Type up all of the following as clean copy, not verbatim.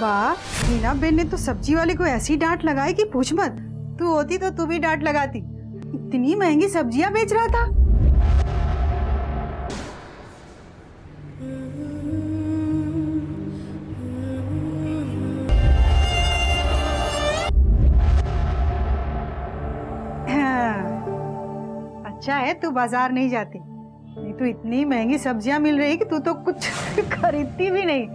वाह, हीना बेन ने तो सब्जी वाले को ऐसी डांट लगाई कि पूछ मत। तू होती तो तू भी डांट लगाती। इतनी महंगी सब्जियां बेच रहा था। अच्छा है तू बाजार नहीं जाती, नहीं तो इतनी महंगी सब्जियां मिल रही कि तू तो कुछ खरीदती भी नहीं।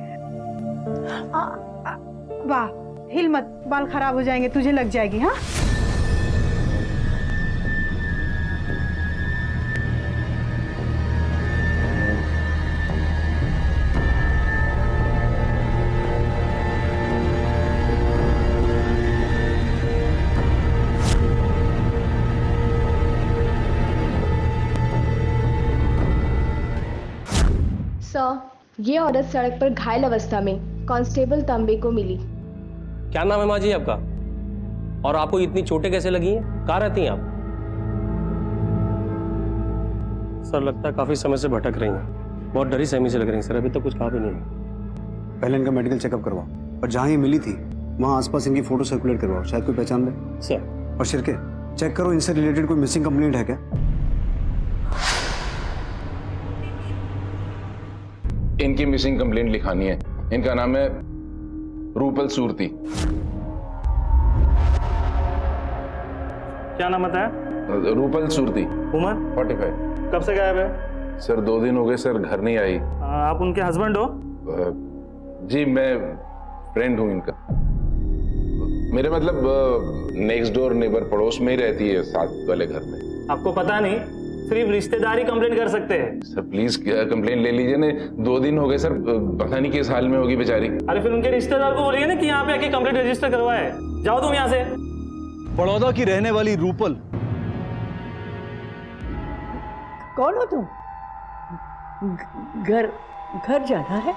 वाह, हिल मत, बाल खराब हो जाएंगे, तुझे लग जाएगी। हाँ सर, ये औरत सड़क पर घायल अवस्था में कांस्टेबल तांबे को मिली। क्या नाम है माँ जी आपका? और आपको इतनी चोटें कैसे लगी हैं? कहाँ रहती हैं आप? सर लगता है काफी समय से भटक रही हैं। बहुत डरी सहमी से लग रही हैं सर, अभी तक कुछ कहा भी नहीं। पहले इनका मेडिकल चेकअप करवाओ और जहाँ ये मिली थी वहाँ आसपास इनकी फोटो सर्कुलेट करवाओ, शायद कोई पहचान ले। सर। और शिरके चेक करो इनसे रिलेटेड कोई मिसिंग कंप्लेंट है क्या? इनकी मिसिंग कंप्लेंट लिखानी है। इनका नाम है रूपल सूरती। क्या नाम बताया? रूपल सूरती। उम्र? 45। कब से गायब है? सर 2 दिन हो गए सर, घर नहीं आई। आप उनके हस्बैंड हो? जी मैं फ्रेंड हूँ इनका। मेरे मतलब नेक्स्ट डोर नेबर, पड़ोस में ही रहती है, साथ वाले घर में। आपको पता नहीं, सिर्फ रिश्तेदार ही कंप्लेंट कर सकते हैं। सर प्लीज कंप्लेंट ले लीजिए ना, 2 दिन हो गए सर, पता नहीं किस हाल में होगी बेचारी। अरे फिर उनके रिश्तेदार को बोलिए ना कि यहाँ पे आके कंप्लेंट रजिस्टर करवाए। जाओ तुम यहाँ से। बड़ौदा की रहने वाली रूपल। कौन हो तुम? घर घर जाना है?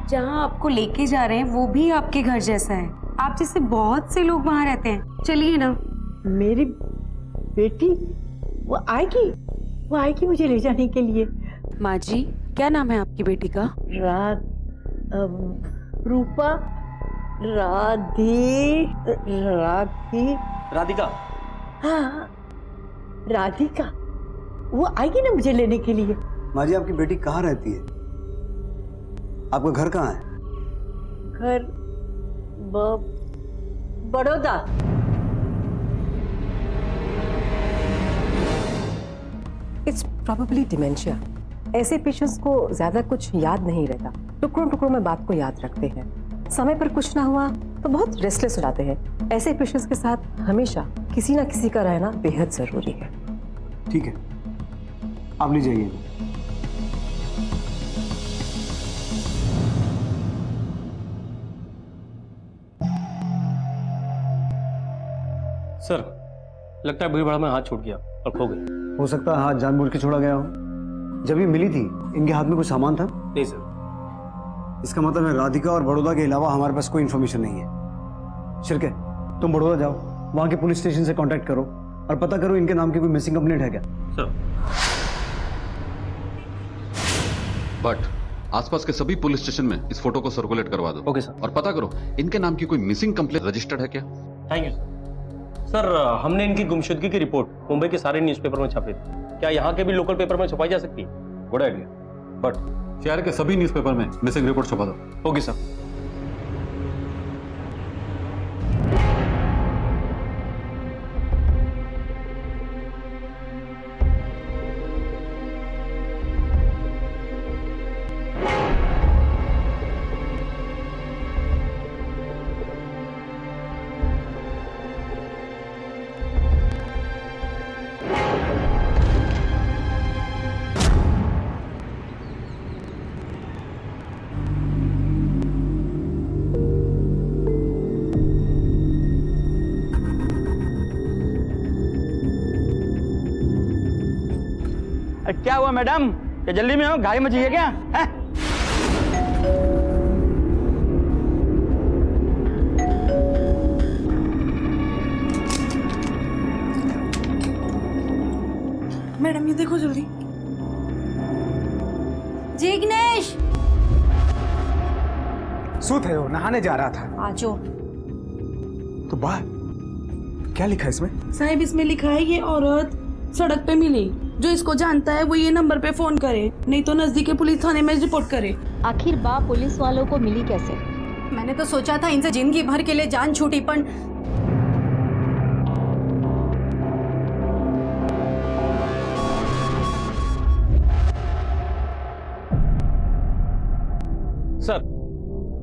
जहाँ आपको लेके जा रहे हैं वो भी आपके घर जैसा है। आप जैसे बहुत से लोग वहाँ रहते हैं। चलिए ना। मेरी बेटी वो आएगी मुझे ले जाने के लिए। माँ जी, क्या नाम है आपकी बेटी का? रूपा, राधिका। हाँ, राधिका। वो आएगी ना मुझे लेने के लिए। माँ जी आपकी बेटी कहाँ रहती है? आपका घर कहाँ है? घर बड़ौदा। It's probably dementia. ऐसे पेशेंट्स को ज्यादा कुछ याद नहीं रहता, टुकड़ों टुकड़ों में बात को याद रखते हैं। समय पर कुछ ना हुआ तो बहुत रेस्टलेस हो जाते हैं। ऐसे पेशेंट्स के साथ हमेशा किसी ना किसी का रहना बेहद जरूरी है। ठीक है, आप ले जाइए। सर लगता है भीड़ भाड़ में हाथ छूट गया और खो गई। हो सकता है हाथ जानबूझ के छोड़ा गया हो। जब ये मिली थी इनके हाथ में कोई सामान था? नहीं सर। इसका मतलब है राधिका और बड़ौदा के अलावा हमारे पास कोई इन्फॉर्मेशन नहीं है। शिरके तुम बड़ौदा जाओ, वहां के पुलिस स्टेशन से कांटेक्ट करो और पता करो इनके नाम की कोई मिसिंग कंप्लेंट है क्या। सर। बट आसपास के सभी पुलिस स्टेशन में इस फोटो को सर्कुलेट करवा दो। Okay sir. और पता करो इनके नाम की कोई मिसिंग कंप्लेंट रजिस्टर्ड है क्या। Thank you sir. हमने इनकी गुमशुदगी की रिपोर्ट मुंबई के सारे न्यूज़पेपर में छापी थी। क्या यहाँ के भी लोकल पेपर में छपाई जा सकती है? Good idea. बट शहर के सभी न्यूज़पेपर में मिसिंग रिपोर्ट छपा दो। Okay sir. क्या हुआ मैडम? क्या जल्दी में हो? गाड़ी मची है क्या? है? मैडम ये देखो जल्दी। जिग्नेश, सू थे हो, नहाने जा रहा था। आजो तो बाहर क्या लिखा है इसमें? साहब इसमें लिखा है ये औरत सड़क पे मिली, जो इसको जानता है वो ये नंबर पे फोन करे, नहीं तो नजदीकी पुलिस थाने में रिपोर्ट करे। आखिर बा पुलिस वालों को मिली कैसे? मैंने तो सोचा था इनसे जिंदगी भर के लिए जान छूटी, पण सर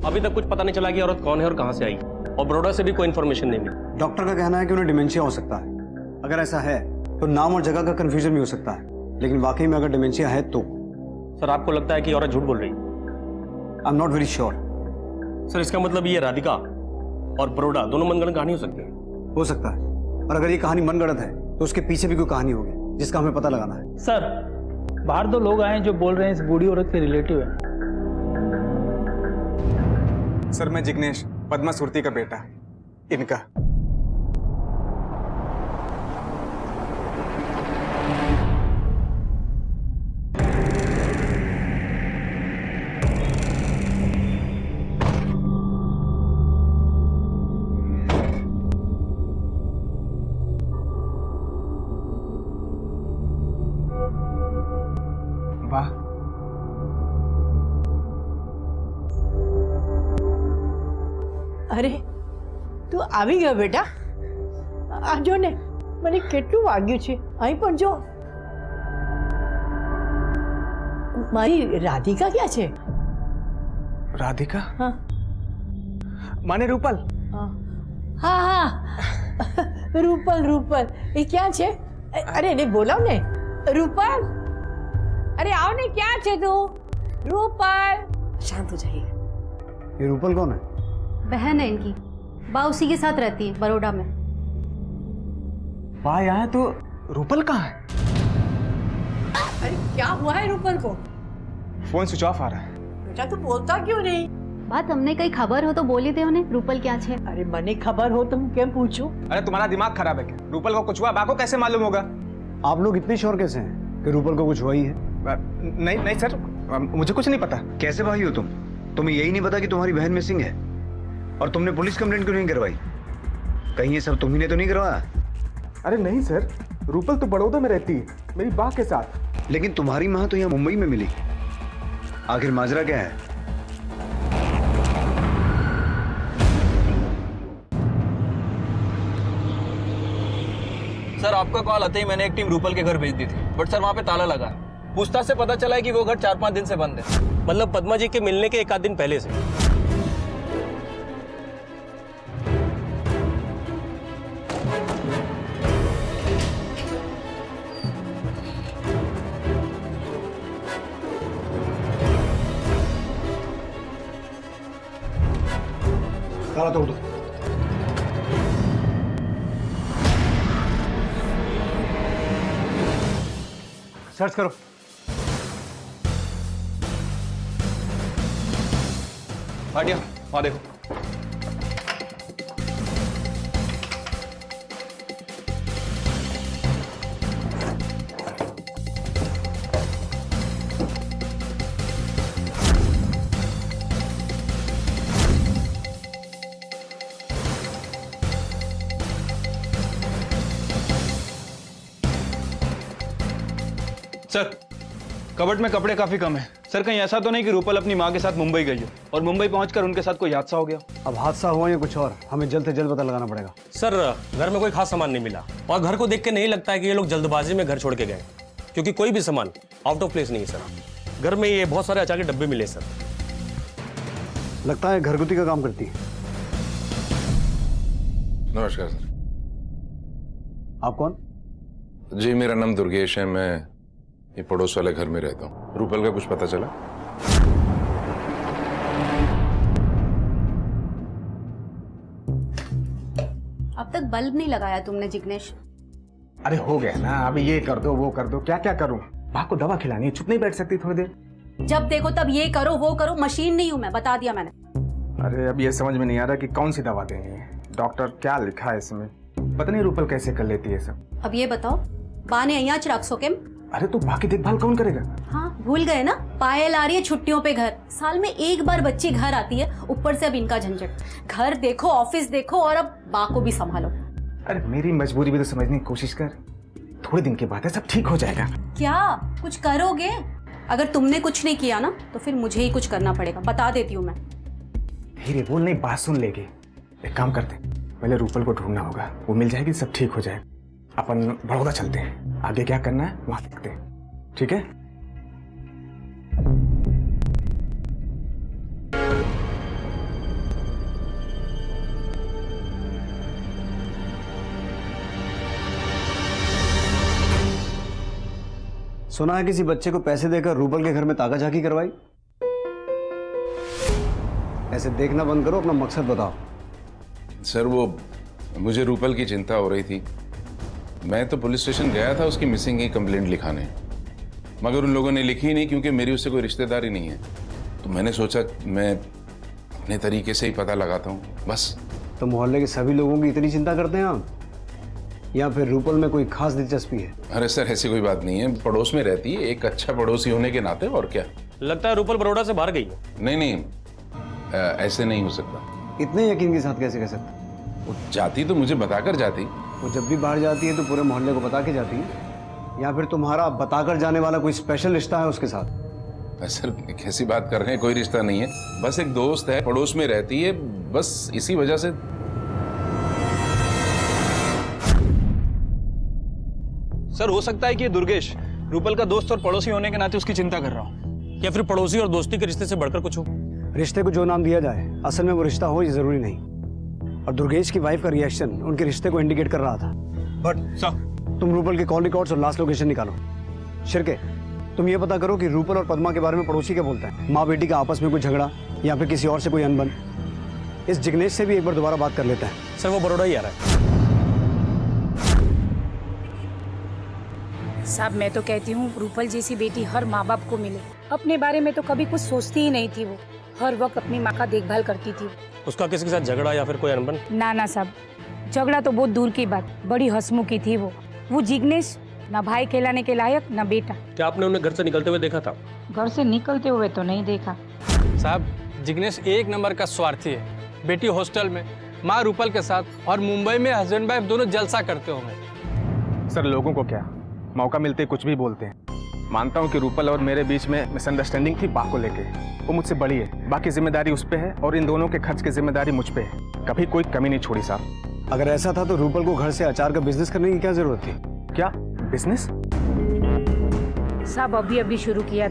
अभी तक कुछ पता नहीं चला कि औरत कौन है और कहां से आई, और बड़ौदा से भी कोई इन्फॉर्मेशन नहीं मिली। डॉक्टर का कहना है कि उन्हें डिमेंशिया हो सकता है। अगर ऐसा है तो नाम और जगह का कंफ्यूजन भी हो सकता है, लेकिन वाकई में अगर डिमेंशिया है तो। सर आपको लगता है कि औरत झूठ बोल रही? I am not very sure. Sir इसका मतलब ये राधिका और बड़ौदा दोनों मनगढ़ंत कहानी हो सकती है? हो सकता है, और अगर ये कहानी मनगढ़ंत है तो उसके पीछे भी कोई कहानी होगी जिसका हमें पता लगाना है। सर बाहर 2 लोग आए हैं जो बोल रहे हैं इस बूढ़ी औरत के रिलेटिव है। सर मैं जिग्नेश, पद्मा सुरती का बेटा, इनका। वाह, અરે તું આવી ગયો બેટા. આ જો ને મને કેટલું વાગ્યું છે. અહીં પણ જો મારી રાધિકા ક્યાં છે? राधिका? हाँ माने रूपल? हाँ हाँ रूपल रूपल ये क्या છે? अरे नहीं बोलाओ ने रूपल. अरे आओ ने क्या છે तू? रूपल. शांत हो जाइए. ये रूपल कौन है? बहन है इनकी, बा उसी के साथ रहती है बड़ौदा में। वाह यहाँ तो रूपल कहाँ है? अरे क्या हुआ है रूपल को? फोन स्विच ऑफ आ रहा है। बेटा तू बोलता क्यों नहीं? बात हमने कई खबर हो तो बोली दे उन्हें रूपल क्या छे। अरे मने खबर हो तो मैं क्या पूछूं? अरे तुम्हारा दिमाग खराब है क्या? रूपल को कुछ हुआ, बाको कैसे मालूम होगा? आप लोग इतने श्योर कैसे हैं कि रूपल को कुछ हुआ ही है? नहीं नहीं सर, मुझे कुछ नहीं पता। कैसे भाई हो तुम? तुम्हें यही नहीं पता कि तुम्हारी बहन मिसिंग है? और तुमने पुलिस कंप्लेंट क्यों नहीं करवाई? कहीं ये सब तुम ही ने तो नहीं करवाया? अरे नहीं सर, रूपल तो बड़ौदा में रहती है मेरी माँ के साथ। लेकिन तुम्हारी माँ तो यहाँ मुंबई में मिली। आखिर माजरा क्या है? सर आपका कॉल आते ही मैंने एक टीम रूपल के घर भेज दी थी, बट सर वहाँ पे ताला लगा है। पूछताछ से पता चला है कि वो घर 4-5 दिन से बंद है। मतलब पद्मा जी के मिलने के 1 आध दिन पहले से। ताला तोड़ दो। सर्च करो। हटिया, वहाँ देखो। सर कबर्ड में कपड़े काफी कम है। सर कहीं ऐसा तो नहीं कि रूपल अपनी माँ के साथ मुंबई गई हो और मुंबई पहुंचकर उनके साथ कोई हादसा हो गया? अब हादसा हुआ या कुछ और, हमें जल्द से जल्द पता लगाना पड़ेगा। सर घर में कोई खास सामान नहीं मिला, और घर को देख के नहीं लगता है कि ये लोग जल्दबाजी में घर छोड़ के गए, क्योंकि कोई भी सामान आउट ऑफ प्लेस नहीं है सर। घर में ये बहुत सारे अचार के डब्बे मिले सर। लगता है घरगुती का काम करती है। नमस्कार सर। आप कौन? जी मेरा नाम दुर्गेश है, मैं ये पड़ोस वाले घर में रहता हूँ। रूपल का कुछ पता चला? अब तक बल्ब नहीं लगाया तुमने जिग्नेश। अरे हो गया ना, अभी ये कर दो वो कर दो, क्या क्या करूँ? माँ को दवा खिलानी है, चुप नहीं बैठ सकती थोड़ी देर? जब देखो तब ये करो वो करो, मशीन नहीं हूं मैं, बता दिया मैंने। अरे अब ये समझ में नहीं आ रहा कि कौन सी दवा देनी है। डॉक्टर क्या लिखा है इसमें, पता नहीं रूपल कैसे कर लेती है सब। अब ये बताओ, बा ने અહીંયા જ રાખશો કેમ? अरे तो बाकी देखभाल कौन करेगा? हाँ भूल गए ना, पायल आ रही है छुट्टियों पे घर। साल में एक बार बच्ची घर आती है, ऊपर से अब इनका झंझट। घर देखो, ऑफिस देखो और अब बा को भी संभालो। अरे मेरी मजबूरी भी तो समझने की कोशिश कर। थोड़े दिन के बाद है, सब ठीक हो जाएगा। क्या कुछ करोगे? अगर तुमने कुछ नहीं किया ना तो फिर मुझे ही कुछ करना पड़ेगा, बता देती हूँ मैं। धीरे बोल, नहीं बात सुन लेगी। एक काम करते हैं, पहले रूपल को ढूंढना होगा, वो मिल जाएगी, सब ठीक हो जाएगा। अपन बड़ौदा चलते हैं, आगे क्या करना है वहां देखते हैं, ठीक है? सुना है किसी बच्चे को पैसे देकर रूपल के घर में ताका-झाकी करवाई। ऐसे देखना बंद करो, अपना मकसद बताओ। सर वो मुझे रूपल की चिंता हो रही थी, मैं तो पुलिस स्टेशन गया था उसकी मिसिंग की कंप्लेंट लिखाने, मगर उन लोगों ने लिखी ही नहीं क्योंकि मेरी उससे कोई रिश्तेदारी नहीं है। तो मैंने सोचा मैं अपने तरीके से ही पता लगाता हूँ बस। तो मोहल्ले के सभी लोगों की इतनी चिंता करते हैं आप, या फिर रूपल में कोई खास दिलचस्पी है? अरे सर ऐसी कोई बात नहीं है, पड़ोस में रहती है, एक अच्छा पड़ोसी होने के नाते, और क्या। लगता है रूपल बड़ौदा से बाहर गई है। नहीं ऐसे नहीं हो सकता। इतने यकीन के साथ कैसे कह सकते? वो जाती तो मुझे बताकर जाती। वो जब भी बाहर जाती है तो पूरे मोहल्ले को बता के जाती है, या फिर तुम्हारा बताकर जाने वाला कोई स्पेशल रिश्ता है उसके साथ? सर कैसी बात कर रहे हैं, कोई रिश्ता नहीं है, बस एक दोस्त है, पड़ोस में रहती है, बस इसी वजह से। सर हो सकता है कि ये दुर्गेश रूपल का दोस्त और पड़ोसी होने के नाते उसकी चिंता कर रहा हूँ, या फिर पड़ोसी और दोस्ती के रिश्ते से बढ़कर कुछ हो। रिश्ते को जो नाम दिया जाए, असल में वो रिश्ता हो ये जरूरी नहीं। और दुर्गेश की वाइफ का रिएक्शन उनके रिश्ते को इंडिकेट कर रहा था। बट सर तुम रूपल के कॉल रिकॉर्ड्स और लास्ट लोकेशन निकालो। शिरके, तुम ये पता करो कि रूपल और पद्मा के बारे में पड़ोसी क्या बोलता है। माँ बेटी का आपस में कोई झगड़ा या फिर किसी और से कोई अनबन। इस जिग्नेश से भी एक बार दोबारा बात कर लेता है। सर वो बड़ौदा ही आ रहा है। साहब मैं तो कहती हूँ रूपल जैसी बेटी हर माँ बाप को मिले। अपने बारे में तो कभी कुछ सोचती ही नहीं थी, वो हर वक्त अपनी माँ का देखभाल करती थी। उसका किसी के साथ झगड़ा या फिर कोई अनबन? ना साहब, झगड़ा तो बहुत दूर की बात, बड़ी हंसमुखी थी वो जिग्नेश ना भाई कहलाने के लायक ना बेटा। क्या आपने उन्हें घर से निकलते हुए देखा था? घर से निकलते हुए तो नहीं देखा। साहब जिग्नेश एक नंबर का स्वार्थी है, बेटी हॉस्टल में, माँ रूपल के साथ, और मुंबई में हस्बैंड वाइफ दोनों जलसा करते होंगे। सर लोगों को क्या मौका मिलते कुछ भी बोलते हैं। मानता हूँ कि रूपल और मेरे बीच में मिसअंडरस्टैंडिंग थी बा को लेके, वो मुझसे बड़ी है, बाकी जिम्मेदारी उस पे है और इन दोनों के खर्च की जिम्मेदारी मुझ पे है। कभी कोई कमी नहीं छोड़ी साहब। अगर ऐसा था तो रूपल को घर से अचार का बिजनेस करने की क्या जरूरत थी? क्या बिजनेस? साहब अभी शुरू किया,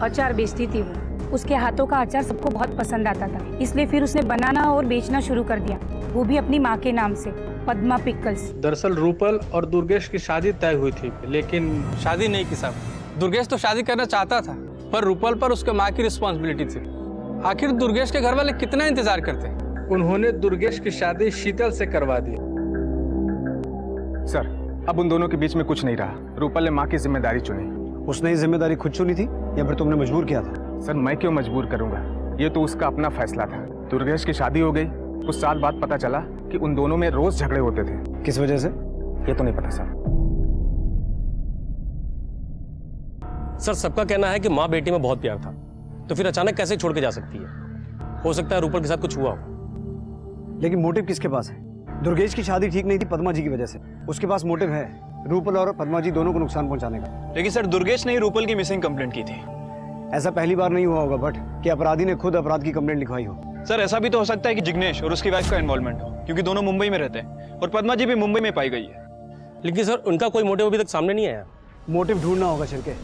अचार बेचती थी वो, उसके हाथों का अचार सबको बहुत पसंद आता था, इसलिए फिर उसने बनाना और बेचना शुरू कर दिया, वो भी अपनी माँ के नाम से, पद्मा पिकल्स। दरअसल रूपल और दुर्गेश की शादी तय हुई थी, लेकिन शादी नहीं की साहब। दुर्गेश तो शादी करना चाहता था, पर रूपल पर उसके माँ की रिस्पॉन्सिबिलिटी थी। आखिर दुर्गेश के घर वाले कितना इंतजार करते, उन्होंने दुर्गेश की शादी शीतल से करवा दी। सर अब उन दोनों के बीच में कुछ नहीं रहा, रूपल ने माँ की जिम्मेदारी चुनी। उसने ये जिम्मेदारी खुद चुनी थी या फिर तुमने मजबूर किया था? सर मैं क्यों मजबूर करूंगा, ये तो उसका अपना फैसला था। दुर्गेश की शादी हो गई, कुछ साल बाद पता चला कि उन दोनों में रोज झगड़े होते थे। किस वजह से? ये तो नहीं पता सर। सर सबका कहना है कि माँ बेटी में बहुत प्यार था, तो फिर अचानक कैसे छोड़ के जा सकती है? हो सकता है रूपल के साथ कुछ हुआ हो। लेकिन मोटिव किसके पास है? दुर्गेश की शादी ठीक नहीं थी पद्मा जी की वजह से, उसके पास मोटिव है रूपल और पद्मा जी दोनों को नुकसान पहुंचाने का। लेकिन सर दुर्गेश ने ही रूपल की मिसिंग कंप्लेंट की थी। ऐसा पहली बार नहीं हुआ होगा बट कि अपराधी ने खुद अपराध की कंप्लेंट लिखवाई हो। सर ऐसा भी तो हो सकता है कि जिग्नेश और उसकी वाइफ का इन्वॉल्वमेंट हो, क्योंकि दोनों मुंबई में रहते हैं और पद्मा जी भी मुंबई में पाई गई है। लेकिन सर उनका कोई मोटिव अभी तक सामने नहीं आया। मोटिव ढूंढना होगा छिलके।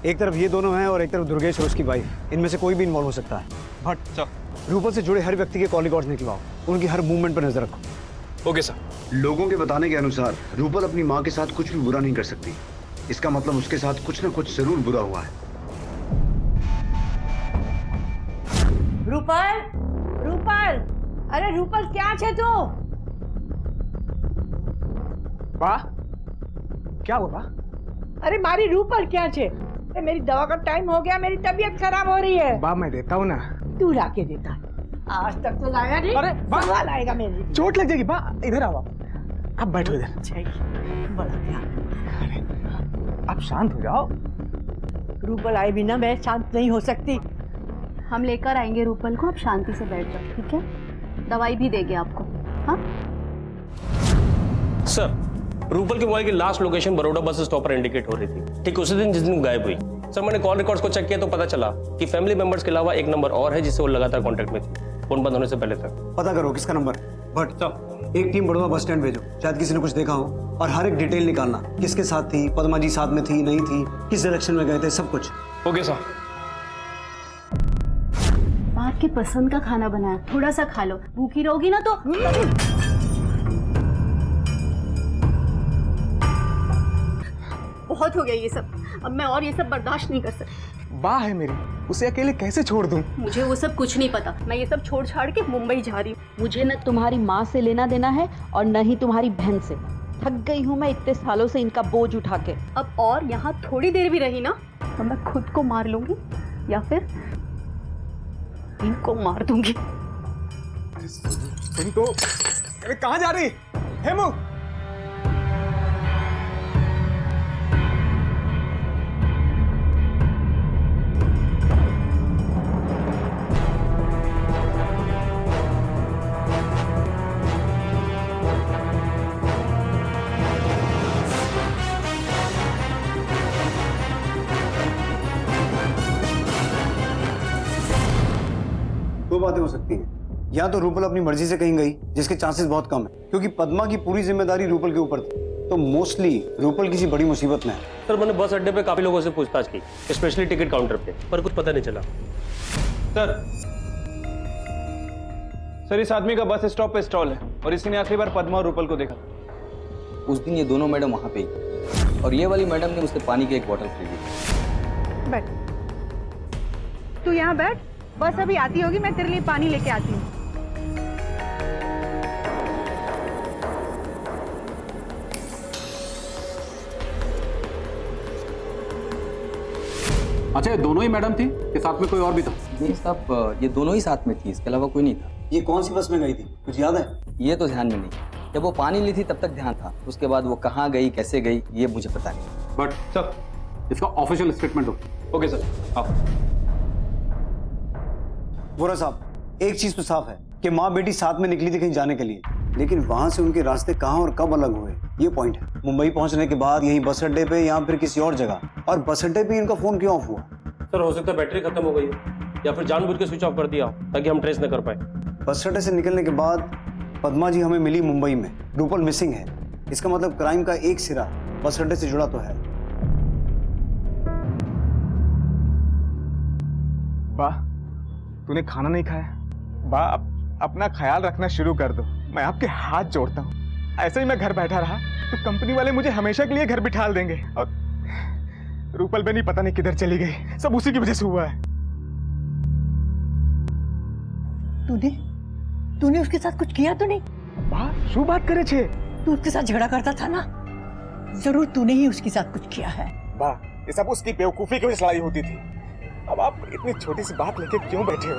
एक तरफ ये दोनों हैं और एक तरफ दुर्गेश और उसकी वाइफ, इनमें से कोई भी इन्वॉल्व हो सकता है। बट सर रूपल से जुड़े हर व्यक्ति के कॉल रिकॉर्ड्स निकलवाओ, उनकी हर मूवमेंट पर नजर रखो। Okay sir. लोगों के बताने के अनुसार रूपल अपनी माँ के साथ कुछ भी बुरा नहीं कर सकती, इसका मतलब उसके साथ कुछ ना कुछ जरूर बुरा हुआ है। रूपल, रूपल, अरे रूपल क्या छे तू? बा क्या हुआ? अरे मारी रूपल क्या छे? अरे मेरी दवा का टाइम हो गया, मेरी तबीयत खराब हो रही है। बा मैं देता हूँ ना। तू ला के देता, आज तक तो लाया नहीं। अरे सवाल आएगा मेरी। चोट लग जाएगी बा, इधर आओ आप बैठो इधर। बड़ा प्यार। आप शांत हो जाओ। रूपल आए बिना मैं शांत नहीं हो सकती। हम लेकर आएंगे रूपल को, आप शांति से बैठ जाओ, ठीक है? दवाई भी देंगे आपको। हाँ सर, रूपल के मोबाइल की last location Baroda bus stop पर इंडिकेट हो रही थी, ठीक उसी दिन जिस दिन गायब हुई। सर मैंने कॉल रिकॉर्ड्स को चेक किया तो पता चला कि फैमिली मेंबर्स के अलावा एक नंबर और है जिससे वो लगातार कांटेक्ट में थी फोन बंद होने से पहले तक। पता करो किसका नंबर। बट एक टीम बड़ौदा बस स्टैंड भेजो, शायद किसी ने कुछ देखा हो, और हर एक डिटेल निकालना, किसके साथ थी, पद्मा जी साथ में थी नहीं थी, किस डायरेक्शन में गए थे, सब कुछ। Okay sir. आपकी पसंद का खाना बनाया, थोड़ा सा खा लो, भूखी रहोगी ना तो। बहुत हो गया ये सब, अब मैं और ये सब बर्दाश्त नहीं कर सकती। बा है मेरी, उसे अकेले कैसे छोड़ दूं? मुझे वो सब कुछ नहीं पता, मैं ये सब छोड़ छाड़ के मुंबई जा रही हूँ। मुझे न तुम्हारी माँ से लेना देना है और न ही तुम्हारी बहन से। थक गई हूँ मैं इतने सालों से इनका बोझ उठा के। अब और यहाँ थोड़ी देर भी रही ना तो मैं खुद को मार लूंगी या फिर इनको मार दूंगी। तुम तो अरे कहाँ जा रही हेमू? दो बातें हो सकती हैं, या तो रूपल अपनी मर्जी से कहीं गई, जिसके चांसेस बहुत कम है क्योंकि पद्मा की पूरी जिम्मेदारी रूपल के ऊपर थी, तो मोस्टली रूपल किसी बड़ी मुसीबत में है। सर मैंने बस अड्डे पे काफी लोगों से पूछताछ की, स्पेशली टिकट काउंटर पे, पर कुछ पता नहीं चला। सर इस आदमी का बस स्टॉप पे स्टॉल है और इसी ने आखिरी बार पद्मा और रूपल को देखा। उस दिन ये दोनों मैडम वहाँ पे ही और ये वाली मैडम ने मुझसे पानी की एक बोतल खरीदी। बैठ, तू यहाँ बैठ, बस अभी आती होगी, मैं तेरे लिए पानी लेके आती हूँ। अच्छा ये दोनों ही मैडम थी कि साथ में कोई और भी था? नहीं साहब, ये दोनों ही साथ में थी, इसके अलावा कोई नहीं था। ये कौन सी बस में गई थी, कुछ याद है? ये तो ध्यान में नहीं, जब वो पानी ली थी तब तक ध्यान था, उसके बाद वो कहाँ गई कैसे गई ये मुझे पता नहीं। बट सर इसका ऑफिशियल स्टेटमेंट हो। Okay sir. हाँ वोरा साहब, एक चीज तो साफ है कि माँ बेटी साथ में निकली थी कहीं जाने के लिए, लेकिन वहां से उनके रास्ते कहाँ और कब अलग हुए ये पॉइंट है। मुंबई पहुंचने के बाद यही बस अड्डे पे या फिर किसी और जगह, और बस अड्डे पे इनका फोन क्यों ऑफ हुआ? सर हो सकता है बैटरी खत्म हो गई हो या फिर जानबूझ के स्विच ऑफ कर दिया ताकि हम ट्रेस न कर पाए। बस अड्डे से निकलने के बाद पद्मा जी हमें मिली मुंबई में, रूपल मिसिंग है, इसका मतलब क्राइम का एक सिरा बस अड्डे से जुड़ा तो है। वाह, तूने खाना नहीं खाया? वाह, अपना ख्याल रखना शुरू कर दो, मैं आपके हाथ जोड़ता हूँ। ऐसे ही मैं घर बैठा रहा तो कंपनी वाले मुझे हमेशा के लिए घर बिठाल देंगे, और रूपल बहनी पता नहीं किधर चली गई, सब उसी की वजह से हुआ है। तूने उसके साथ कुछ किया तो नहीं? वाह, शू बात करे छे? तू उसके साथ झगड़ा करता था ना, जरूर तूने ही उसके साथ कुछ किया है। वाह, ये सब उसकी बेवकूफी की वजह से लड़ाई होती थी। अब आप इतनी छोटी सी बात लेके क्यों बैठे हो?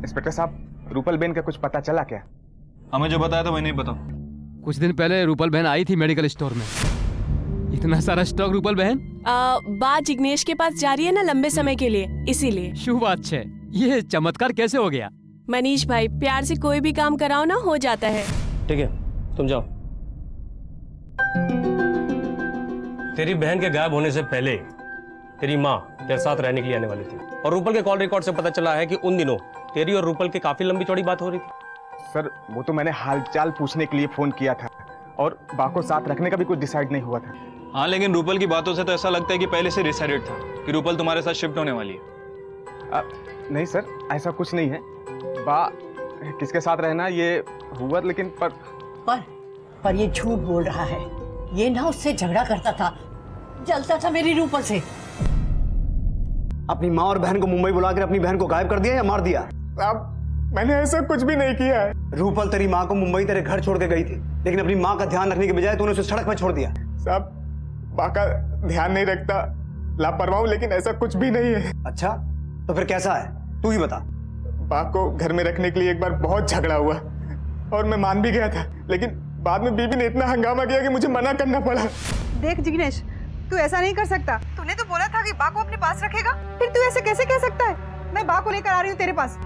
इंस्पेक्टर साहब, रूपल बहन का कुछ पता चला क्या? हमें जो बताया था वही नहीं पता। कुछ दिन पहले रूपल बहन आई थी मेडिकल स्टोर में। इतना सारा स्टॉक रूपल बहन? बात जिग्नेश के पास जा रही है ना लंबे समय के लिए, इसीलिए। शुभ बात है, ये चमत्कार कैसे हो गया? मनीष भाई, प्यार से कोई भी काम कराओ ना, हो जाता है। ठीक है, तुम जाओ। तेरी बहन के गायब होने से पहले तेरी माँ तेरे साथ रहने के लिए आने वाली थी, और रूपल के कॉल रिकॉर्ड से पता चला है कि उन दिनों तेरी और रूपल की काफी लंबी चौड़ी बात हो रही थी। सर वो तो मैंने हालचाल पूछने के लिए फोन किया था, और बा को साथ रखने का भी कुछ डिसाइड नहीं हुआ था। हाँ, लेकिन रूपल की बातों से तो ऐसा लगता है कि पहले से डिसाइडेड था कि रूपल तुम्हारे साथ शिफ्ट होने वाली है। नहीं सर, ऐसा कुछ नहीं है। बा किसके साथ रहना ये हुआ, लेकिन पर ये झूठ बोल रहा है। ये ना उससे झगड़ा करता था, जलता था मेरी रूपल से। अपनी माँ और बहन को मुंबई बुलाकर अपनी बहन को गायब कर दिया या मार दिया? अब मैंने ऐसा कुछ भी नहीं किया है। रूपल तेरी माँ को मुंबई तेरे घर छोड़ के गई थी, लेकिन अपनी माँ का ध्यान रखने के बजाय तूने उसे सड़क पर छोड़ दिया। साहब, माँ का ध्यान नहीं रखता, लापरवाह हूं, लेकिन ऐसा कुछ भी नहीं है। अच्छा, तो फिर कैसा है, तू ही बता। बा को घर में रखने के लिए एक बार बहुत झगड़ा हुआ और मैं मान भी गया था, लेकिन बाद में बीबी ने इतना हंगामा किया कि मुझे मना करना पड़ा। देख जिग्नेश, तू ऐसा नहीं कर सकता। तूने तो बोला था कि बा को अपने पास रखेगा, फिर तू ऐसे कैसे कह सकता है? मैं बा को लेकर आ रही हूँ तेरे पास।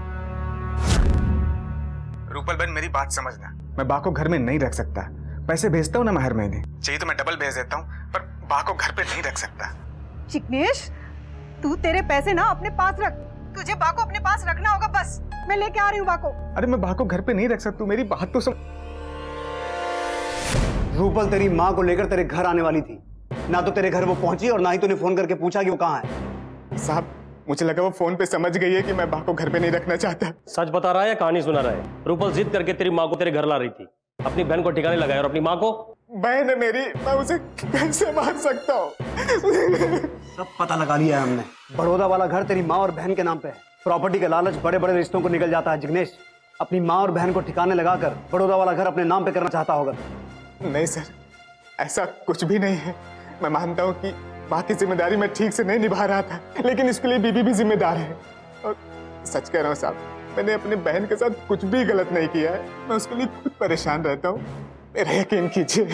रूपल बहन मेरी बात समझना, मैं बा को घर में नहीं रख सकता। पैसे भेजता हूँ ना हर महीने, चाहिए तो मैं डबल भेज देता हूँ, पर बा को घर पे नहीं रख सकता। जिग्नेश, तू तेरे पैसे ना अपने पास रख, तुझे बा को अपने पास रखना होगा बस। मैं लेके आ रही हूँ बा को। अरे मैं बा को घर पे नहीं रख सकता, मेरी बात तो सुन। रूपल तेरी माँ को लेकर तेरे घर आने वाली थी, ना तो तेरे घर वो पहुंची और ना ही तूने फोन करके पूछा कि वो कहाँ है। साहब मुझे लगा वो फोन पे समझ गई है कि मैं बा को घर पे नहीं रखना चाहता। सच बता रहा है या कहानी सुना रहा है? रूपल जिद करके तेरी माँ को तेरे घर ला रही थी, अपनी बहन को ठिकाने लगाया और अपनी माँ को। बहन है मेरी, मैं उसे कैसे मार सकता हूँ? सब पता लगा लिया है हमने। बड़ौदा वाला घर तेरी माँ और बहन के नाम पे है। प्रॉपर्टी का लालच बड़े बड़े रिश्तों को निकल जाता है जिग्नेश। अपनी माँ और बहन को ठिकाने लगाकर बड़ौदा वाला घर अपने नाम पे करना चाहता होगा। नहीं सर, ऐसा कुछ भी नहीं है। मैं मानता हूँ कि बाकी जिम्मेदारी मैं ठीक से नहीं निभा रहा था, लेकिन इसके लिए बीबी भी जिम्मेदार है। और सच कह रहा हूँ साहब, मैंने अपनी बहन के साथ कुछ भी गलत नहीं किया है। मैं उसके लिए खुद परेशान रहता हूँ, मेरा यकीन कीजिए।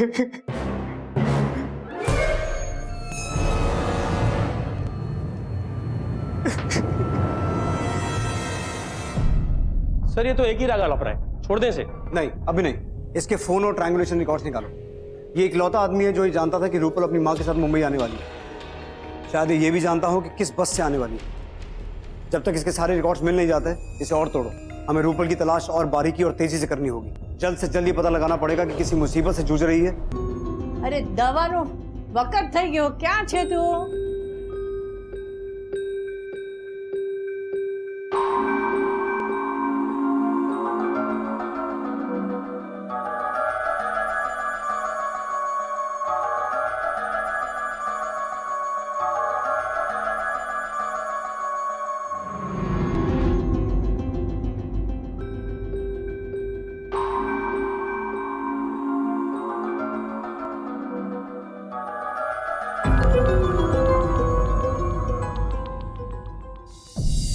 सर ये तो एक ही राग लप रहा है, छोड़ दें इसे। नहीं अभी नहीं, इसके फोन और ट्रायंगुलेशन रिकॉर्ड्स निकालो। ये इकलौता आदमी है जो ये जानता था कि रूपल अपनी माँ के साथ मुंबई आने वाली है। शायद ये भी जानता हो कि किस बस से आने वाली है। जब तक इसके सारे रिकॉर्ड्स मिल नहीं जाते, इसे और तोड़ो। हमें रूपल की तलाश और बारीकी और तेजी से करनी होगी। जल्द से जल्द ये पता लगाना पड़ेगा कि किसी मुसीबत से जूझ रही है। अरे दવાનો वक्त થઈ ગયો, ક્યાં છે તું?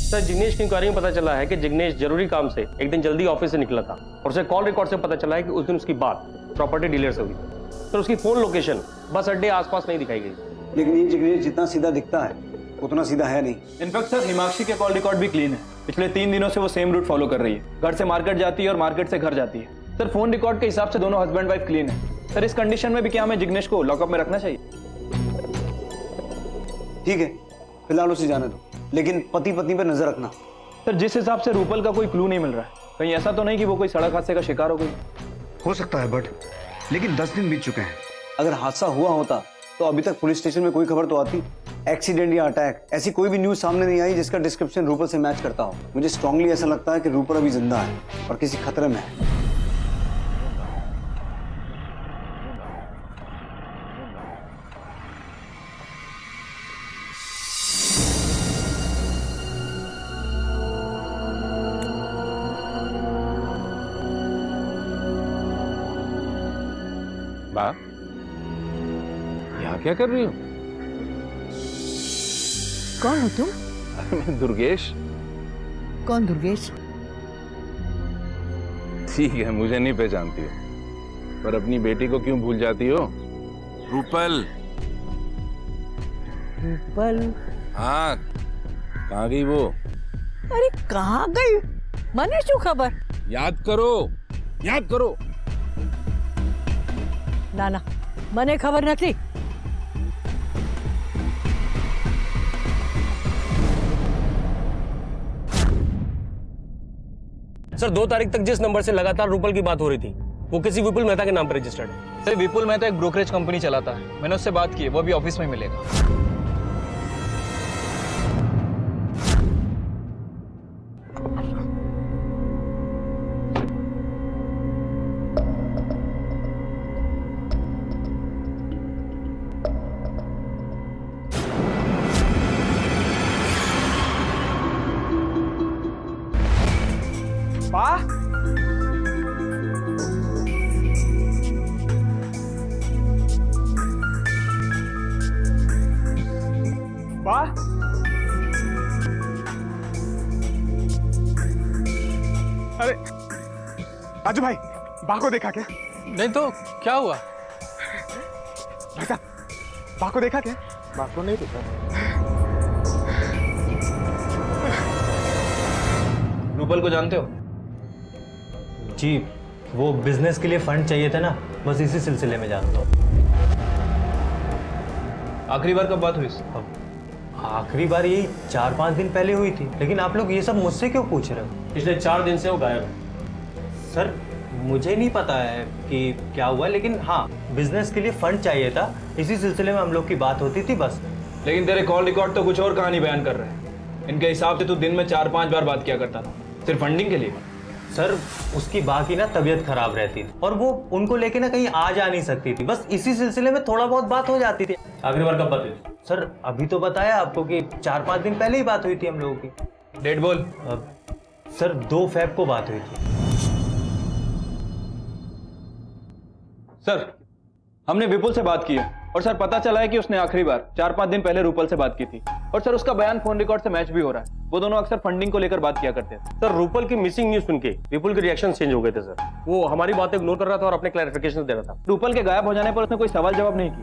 सर जिग्नेश की इंक्वायरी में पता चला है कि जिग्नेश जरूरी काम से एक दिन जल्दी ऑफिस से निकला था और उसे कॉल रिकॉर्ड से पता चला है कि उस दिन उसकी बात प्रॉपर्टी डीलर से हुई। तो उसकी फोन लोकेशन बस अड्डे आसपास नहीं दिखाई गई। लेकिन ये जिग्नेश जितना सीधा दिखता है उतना सीधा है नहीं। इनफैक्ट सर हिमाक्षी के कॉल रिकॉर्ड भी क्लीन है। पिछले 3 दिनों से वो सेम रूट फॉलो कर रही है। घर से मार्केट जाती है और मार्केट से घर जाती है। सर फोन रिकॉर्ड के हिसाब से दोनों हस्बैंड वाइफ क्लीन है। सर इस कंडीशन में भी क्या हमें जिग्नेश को लॉकअप में रखना चाहिए? ठीक है, फिलहाल उसे जाने दो, लेकिन पति पत्नी पर नजर रखना। सर जिस हिसाब से रूपल का कोई क्लू नहीं मिल रहा है, कहीं ऐसा तो नहीं कि वो कोई सड़क हादसे का शिकार हो गई? हो सकता है बट लेकिन 10 दिन बीत चुके हैं। अगर हादसा हुआ होता तो अभी तक पुलिस स्टेशन में कोई खबर तो आती। एक्सीडेंट या अटैक, ऐसी कोई भी न्यूज सामने नहीं आई जिसका डिस्क्रिप्शन रूपल से मैच करता हो। मुझे स्ट्रांगली ऐसा लगता है कि रूपल अभी जिंदा है और किसी खतरे में है। बा, यहाँ क्या कर रही हो? कौन हो तुम? मैं दुर्गेश। कौन दुर्गेश? ठीक है, मुझे नहीं पहचानती हो, पर अपनी बेटी को क्यों भूल जाती हो? रूपल। रूपल? हाँ, कहाँ गई वो? अरे कहाँ गई? मने शू खबर? याद करो, याद करो। ना ना, मने खबर नहीं। सर 2 तारीख तक जिस नंबर से लगातार रूपल की बात हो रही थी वो किसी विपुल मेहता के नाम पर रजिस्टर्ड है। सर विपुल मेहता एक ब्रोकरेज कंपनी चलाता है, मैंने उससे बात की है, वो अभी ऑफिस में मिलेगा। बा, बा, अरे राजू भाई, बा को देखा क्या? नहीं तो क्या हुआ? बा को देखा क्या? बा को नहीं देखा। रूपल को जानते हो? जी, वो बिजनेस के लिए फंड चाहिए था ना, बस इसी सिलसिले में जानता हूँ। आखिरी बार कब बात हुई? आखिरी बार यही 4-5 दिन पहले हुई थी, लेकिन आप लोग ये सब मुझसे क्यों पूछ रहे हो? पिछले 4 दिन से वो गायब है। सर मुझे नहीं पता है कि क्या हुआ, लेकिन हाँ बिजनेस के लिए फंड चाहिए था, इसी सिलसिले में हम लोग की बात होती थी बस। लेकिन तेरे कॉल रिकॉर्ड तो कुछ और कहानी बयान कर रहे हैं। इनके हिसाब से तू दिन में 4-5 बार बात किया करता था, सिर्फ फंडिंग के लिए। सर उसकी बात की ना तबीयत खराब रहती थी और वो उनको लेके ना कहीं आ जा नहीं सकती थी, बस इसी सिलसिले में थोड़ा बहुत बात हो जाती थी। आखिरी बार कब बात हुई? सर अभी तो बताया आपको कि 4-5 दिन पहले ही बात हुई थी हम लोगों की। डेट बोल। सर 2 फेब को बात हुई थी। सर हमने विपुल से बात की है और सर पता चला है कि उसने आखिरी बार 4-5 दिन पहले रूपल से बात की थी, और सर उसका बयान फोन रिकॉर्ड से मैच भी हो रहा है। वो दोनों अक्सर फंडिंग को लेकर बात किया करते थे। सर रूपल की मिसिंग न्यूज सुन के विपुल के रिएक्शन चेंज हो गए थे सर। वो हमारी बातें इग्नोर कर रहा था और अपने क्लैरिफिकेशन दे रहा था। रूपल के गायब हो जाने पर उसने कोई सवाल जवाब नहीं की।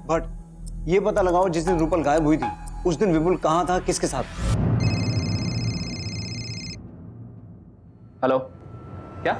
बट ये पता लगाओ जिस दिन रूपल गायब हुई थी उस दिन विपुल कहाँ था, किसके साथ? हेलो, क्या?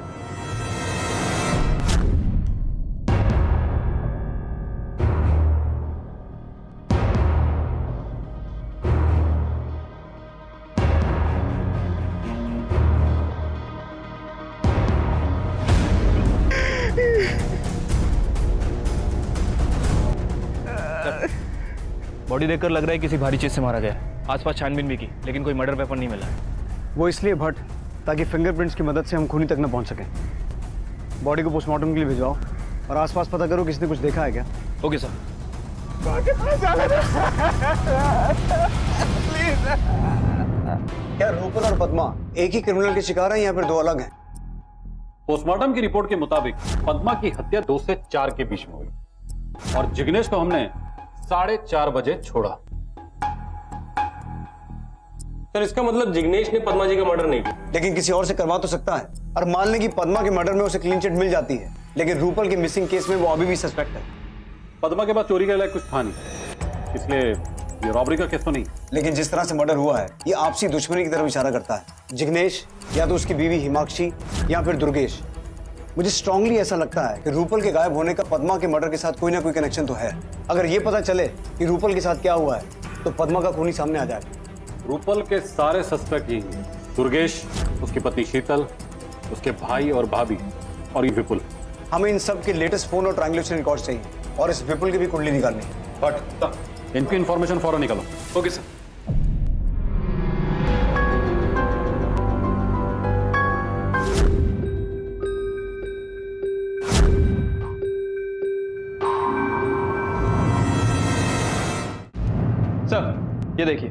बॉडी देखकर लग रहा है किसी भारी चीज से मारा गया है। आसपास छानबीन भी की, लेकिन कोई मर्डर वेपन नहीं मिला है। वो इसलिए भट्ट, ताकि फिंगरप्रिंट्स की मदद से हम खूनी तक न पहुंच सकें। बॉडी को पोस्टमार्टम के लिए भिजवाओ और आसपास पता करो किसी ने कुछ देखा है क्या। Okay sir. क्या रूपल और पद्मा एक ही क्रिमिनल के शिकार हैं या फिर 2 अलग हैं? पोस्टमार्टम की रिपोर्ट के मुताबिक पद्मा की हत्या 2 से 4 के बीच में हुई और जिग्नेश को हमने 4:30 बजे छोड़ा। सर इसका मतलब जिग्नेश ने पद्मा जी का मर्डर नहीं किया, लेकिन किसी और से करवा तो सकता है। और मान लें कि पद्मा के मर्डर में उसे क्लीन चिट मिल जाती है, लेकिन रूपल के मिसिंग केस में वो अभी भी सस्पेक्ट है। पद्मा के पास चोरी के लायक कुछ था नहीं, इसलिए ये रॉबरी का केस तो नहीं। लेकिन जिस तरह से मर्डर हुआ है ये आपसी दुश्मनी की तरफ इशारा करता है। जिग्नेश या तो उसकी बीवी हिमाक्षी या फिर दुर्गेश। मुझे स्ट्रांगली ऐसा लगता है कि रूपल के गायब होने का पद्मा के मर्डर के साथ कोई ना कोई कनेक्शन तो है। अगर ये पता चले कि रूपल के साथ क्या हुआ है तो पद्मा का खूनी सामने आ जाएगा। रूपल के सारे सस्पेक्ट यही हैं, दुर्गेश, उसकी पत्नी शीतल, उसके भाई और भाभी और ये विपुल। हमें इन सब के लेटेस्ट फोन और ट्रायंगुलेशन रिकॉर्ड चाहिए और इस विपुल की भी कुंडली निकालनी है। बट इनकी इंफॉर्मेशन फौरन निकालो। Okay sir. सर ये देखिए,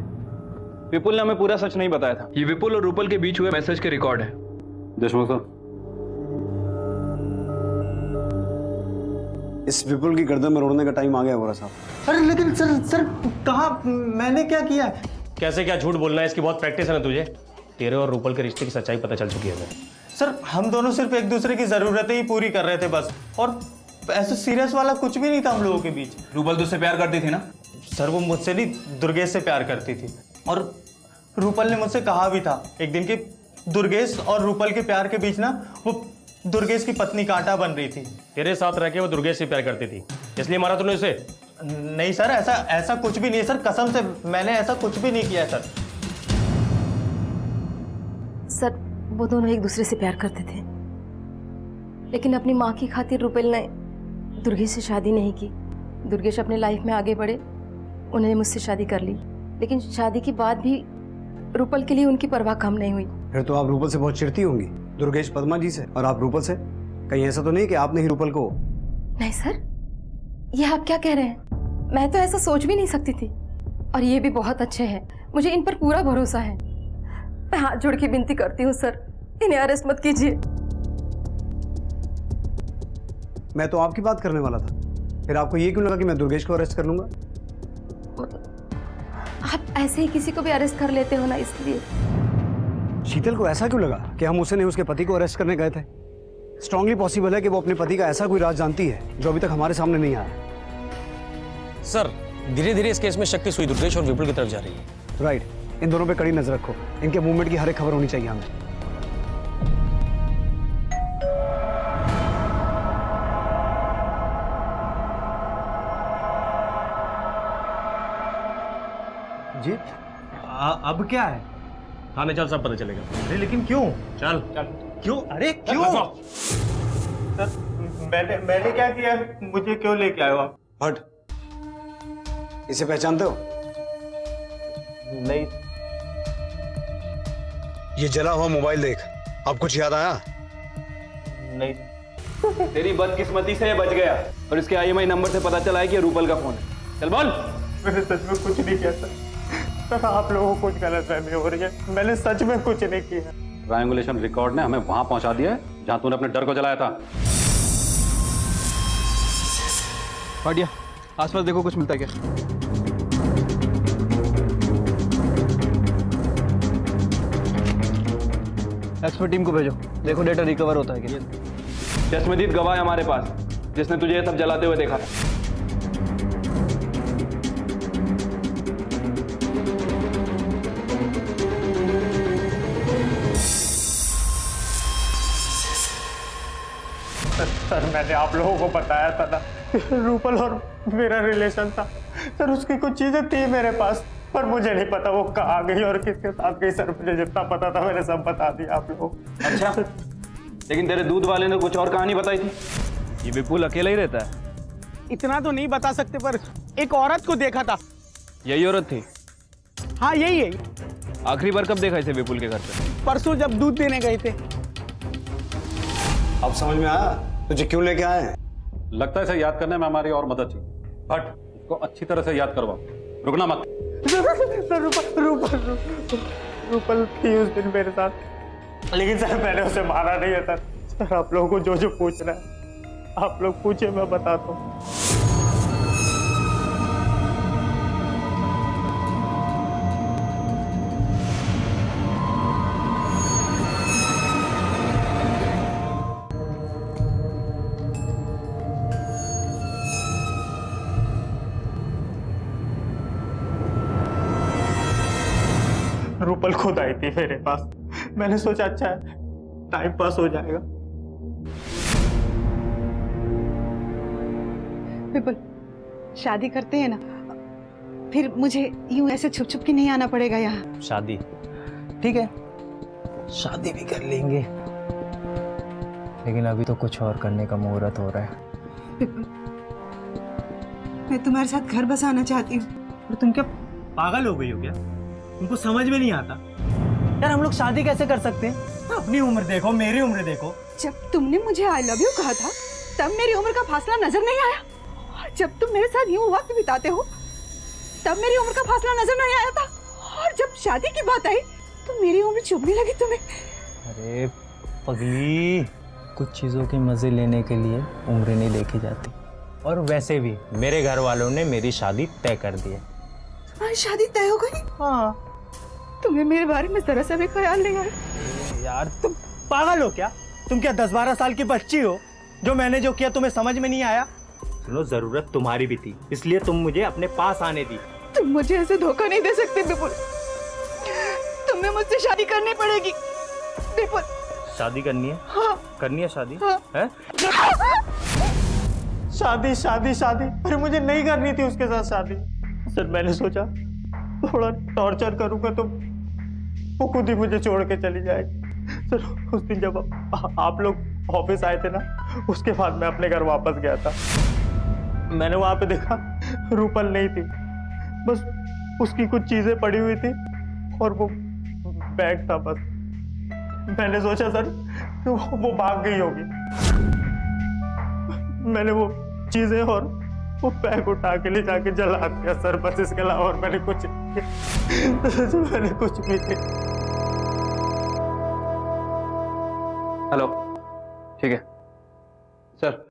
विपुल ने हमें पूरा सच नहीं बताया था। ये विपुल और रूपल के बीच हुए मैसेज के रिकॉर्ड है। देशमुख सर, इस विपुल की गर्दन में रोड़ने का टाइम आ गया वोरा साहब। अरे लेकिन सर कहा मैंने क्या किया? कैसे क्या झूठ बोलना है, इसकी बहुत प्रैक्टिस है ना तुझे। तेरे और रूपल के रिश्ते की सच्चाई पता चल चुकी है हमें। सर हम दोनों सिर्फ एक दूसरे की जरूरतें ही पूरी कर रहे थे बस, और ऐसा सीरियस वाला कुछ भी नहीं था हम लोगों के बीच। रूपल तुझसे प्यार करती थी ना? सर वो मुझसे नहीं दुर्गेश से प्यार करती थी, और रूपल ने मुझसे कहा भी था एक दिन कि दुर्गेश और रूपल के प्यार के बीच ना वो दुर्गेश की पत्नी कांटा बन रही थी। तेरे साथ रह के वो दुर्गेश से प्यार करती थी, इसलिए मारा तूने उसे? नहीं सर, ऐसा कुछ भी नहीं है सर, कसम से मैंने ऐसा कुछ भी नहीं किया है सर। सर वो दोनों एक दूसरे से प्यार करते थे, लेकिन अपनी माँ की खातिर रूपल ने दुर्गेश से शादी नहीं की। दुर्गेश अपने लाइफ में आगे बढ़े, उन्होंने मुझसे शादी कर ली, लेकिन शादी के बाद भी रूपल के लिए उनकी परवाह कम नहीं हुई। फिर तो आप रूपल से बहुत चिढ़ती होंगी, दुर्गेश पद्मा जी से और आप रूपल से। कहीं ऐसा तो नहीं कि आपने ही रूपल को? नहीं सर, ये आप क्या कह रहे हैं? मैं तो ऐसा सोच भी नहीं सकती थी, और ये भी बहुत अच्छे हैं, मुझे इन पर पूरा भरोसा है। मैं हाथ जोड़ के विनती करती हूँ सर, इन्हें अरेस्ट मत कीजिए। मैं तो आपकी बात करने वाला था, फिर आपको ये क्यों लगा कि मैं दुर्गेश को अरेस्ट कर लूंगा? आप ऐसे ही किसी को भी अरेस्ट कर लेते हो ना, इसलिए। शीतल को ऐसा क्यों लगा कि हम उसे नहीं उसके पति को अरेस्ट करने गए थे? स्ट्रांगली पॉसिबल है कि वो अपने पति का ऐसा कोई राज जानती है जो अभी तक हमारे सामने नहीं आया। सर धीरे धीरे इस केस में शक की सुई दुर्गेश और विपुल की तरफ जा रही है। राइट, इन दोनों पे कड़ी नजर रखो, इनके मूवमेंट की हर एक खबर होनी चाहिए हमें। जी अब क्या है? थाने चल, सब पता चलेगा। अरे लेकिन क्यों? चल चल क्यों? अरे क्यों? सर मैंने क्या किया? मुझे क्यों लेके आए हो आप? हट, इसे पहचानते हो? नहीं। ये जला हुआ मोबाइल देख, अब कुछ याद आया? नहीं। तेरी बदकिस्मती से ये बच गया और इसके IMI नंबर से पता चला है कि ये रूपल का फोन है। चल बोल। मैंने सच में कुछ नहीं किया सर, आप लोगों को कुछ गलतफहमी हो रही है, मैंने सच में कुछ नहीं किया। ट्रायंगुलेशन रिकॉर्ड ने हमें वहां पहुंचा दिया है जहां तूने अपने डर को जलाया था। बढ़िया, आसपास देखो कुछ मिलता है क्या? एक्सपर्ट टीम को भेजो, देखो डेटा रिकवर होता है क्या। चश्मदीद गवाह है हमारे पास जिसने तुझे ये सब जलाते हुए देखा था। सर मैंने आप लोगों को बताया था ना, रूपल और मेरा रिलेशन था सर, उसकी कुछ चीजें थी मेरे पास, पर मुझे नहीं पता वो कहाँ गई और किसके साथ गई। सर मुझे जितना पता था मैंने सब बता दिया आप लोगों को। अच्छा, लेकिन तेरे दूध वाले ने कुछ और कहानी बताई थी। ये विपुल अकेला ही रहता है? इतना तो नहीं बता सकते, पर एक औरत को देखा था। यही औरत थी? हाँ यही है। आखिरी बार कब देखा इसे विपुल के घर पे? परसों जब दूध देने गए थे। अब समझ में आया तुझे क्यों लेके आए हैं? लगता है इसे याद करने में हमारी और मदद चाहिए। हट, इसको अच्छी तरह से याद करवा, रुकना मत। सर रूपल थी उस दिन मेरे साथ, लेकिन सर मैंने उसे मारा नहीं है सर। सर आप लोगों को जो जो पूछना है आप लोग पूछे, मैं बताता हूँ। रूपल खुद आई थी मेरे पास, मैंने सोचा अच्छा है टाइम पास हो जाएगा। विपुल, शादी करते हैं ना, फिर मुझे यूं ऐसे छुप छुप के नहीं आना पड़ेगा यहाँ। शादी ठीक है, शादी भी कर लेंगे, लेकिन अभी तो कुछ और करने का मुहूर्त हो रहा है। विपुल, मैं तुम्हारे साथ घर बसाना चाहती हूँ। तुम क्या पागल हो गई हो क्या? तुमको समझ में नहीं आता यार, हम लोग शादी कैसे कर सकते हैं? अपनी उम्र देखो, मेरी उम्र देखो। जब तुमने मुझे आई लव यू कहा था तब मेरी उम्र का फासला नजर नहीं आया, और जब तुम मेरे साथ यूं वक्त बिताते हो तब मेरी उम्र का फासला नजर नहीं आया था, और जब शादी की बात आई तो मेरी उम्र चुभने लगी तुम्हें। अरे पगली, कुछ चीजों के मजे लेने के लिए उम्र नहीं देखी जाती, और वैसे भी मेरे घर वालों ने मेरी शादी तय कर दी है। तुम्हारी शादी तय हो गई? हाँ। तुम्हें मेरे बारे में जरा सा भी ख्याल नहीं आया? यार तुम पागल हो क्या? तुम क्या 10-12 साल की बच्ची हो? जो मैंने जो किया तुम्हें समझ में नहीं आया? सुनो, जरूरत तुम्हारी भी थी, इसलिए तुम मुझे अपने पास आने दी। तुम मुझे ऐसे धोखा नहीं दे सकते विपुल, तुम्हें मुझसे शादी करनी पड़ेगी विपुल। शादी करनी है? हाँ। करनी है शादी? हाँ। है? शादी शादी शादी, अरे मुझे नहीं करनी थी उसके साथ शादी। सर मैंने सोचा थोड़ा टॉर्चर करूंगा तो वो खुद ही मुझे छोड़ के चली जाएगी। सर उस दिन जब आप लोग ऑफिस आए थे ना, उसके बाद मैं अपने घर वापस गया था। मैंने वहां पे देखा रूपल नहीं थी, बस उसकी कुछ चीजें पड़ी हुई थी और वो बैग था बस। मैंने सोचा सर वो भाग गई होगी। मैंने वो चीजें और वो बैग उठा के ले जाके जला दिया सर, बस इसके अलावा और मैंने कुछ मैंने कुछ भी नहीं। हेलो, ठीक है सर।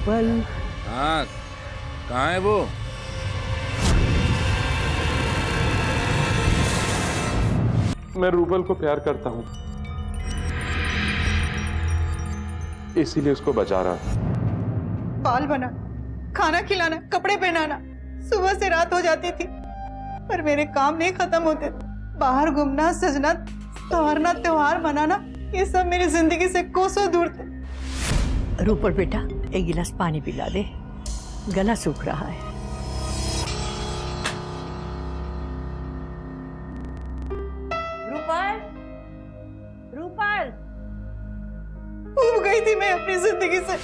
रूपल। हाँ, कहाँ है वो? मैं रूपल को प्यार करता हूँ, इसीलिए उसको बचा रहा था। बाल बना, खाना खिलाना, कपड़े पहनाना, सुबह से रात हो जाती थी पर मेरे काम नहीं खत्म होते। बाहर घूमना, सजना, संवरना, त्योहार मनाना, ये सब मेरी जिंदगी से कोसों दूर थे। रूपल बेटा, एक गिलास पानी पिला दे, गला सूख रहा है। रूपल, रूपल। ऊब गई थी मैं अपनी जिंदगी से।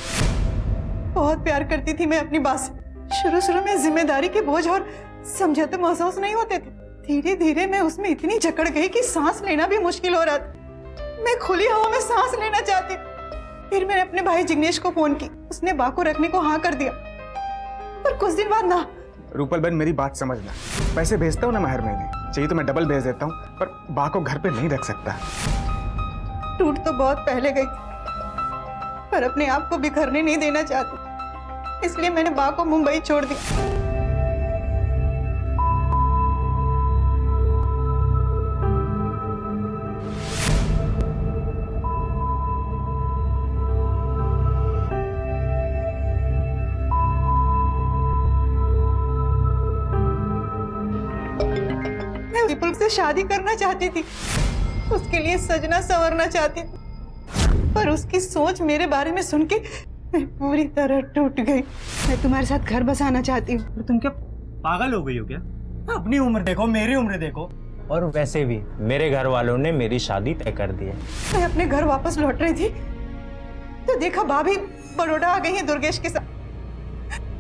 बहुत प्यार करती थी मैं अपनी बात से। शुरू शुरू में जिम्मेदारी के बोझ और समझौते महसूस नहीं होते थे। धीरे धीरे मैं उसमें इतनी जकड़ गई कि सांस लेना भी मुश्किल हो रहा था। मैं खुली हवा में सांस लेना चाहती थी। फिर मैंने अपने भाई जिग्नेश को फोन की, उसने बा को रखने को हाँ कर दिया, पर कुछ दिन बाद ना। रूपल बहन, मेरी बात समझना। पैसे भेजता हूँ ना मैं हर महीने, चाहिए तो मैं डबल भेज देता हूँ, पर बा को घर पे नहीं रख सकता। टूट तो बहुत पहले गई थी, पर अपने आप को बिखरने नहीं देना चाहती, इसलिए मैंने बा को मुंबई छोड़ दिया। मैं विपुल से शादी करना चाहती थी, उसके लिए सजना संवरना चाहती थी, पर उसकी सोच मेरे बारे में सुन के मैं पूरी तरह टूट गई। मैं तुम्हारे साथ घर बसाना चाहती हूँ। तुम क्या पागल हो गई हो क्या? अपनी उम्र देखो, मेरी उम्र देखो, और वैसे भी मेरे घर वालों ने मेरी शादी तय कर दी है। मैं अपने घर वापस लौट रही थी तो देखा भाभी बड़ौदा आ गई है दुर्गेश के साथ।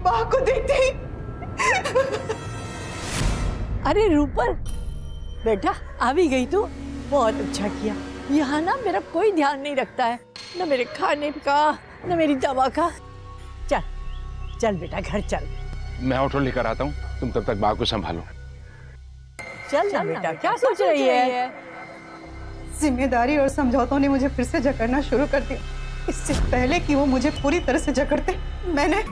बा को देखते ही अरे रूपल बेटा, आ भी गई तू, बहुत अच्छा किया। यहाँ ना मेरा कोई ध्यान नहीं रखता है, न मेरे खाने का न मेरी दवा का। चल चल बेटा, घर चल। मैं ऑटो लेकर आता हूँ, तुम तब तक बा को संभालो। चल ना बेटा, क्या सोच रही है? जिम्मेदारी और समझौतों ने मुझे फिर से जकड़ना शुरू कर दिया। इससे पहले कि वो मुझे पूरी तरह से जकड़ते, मैंने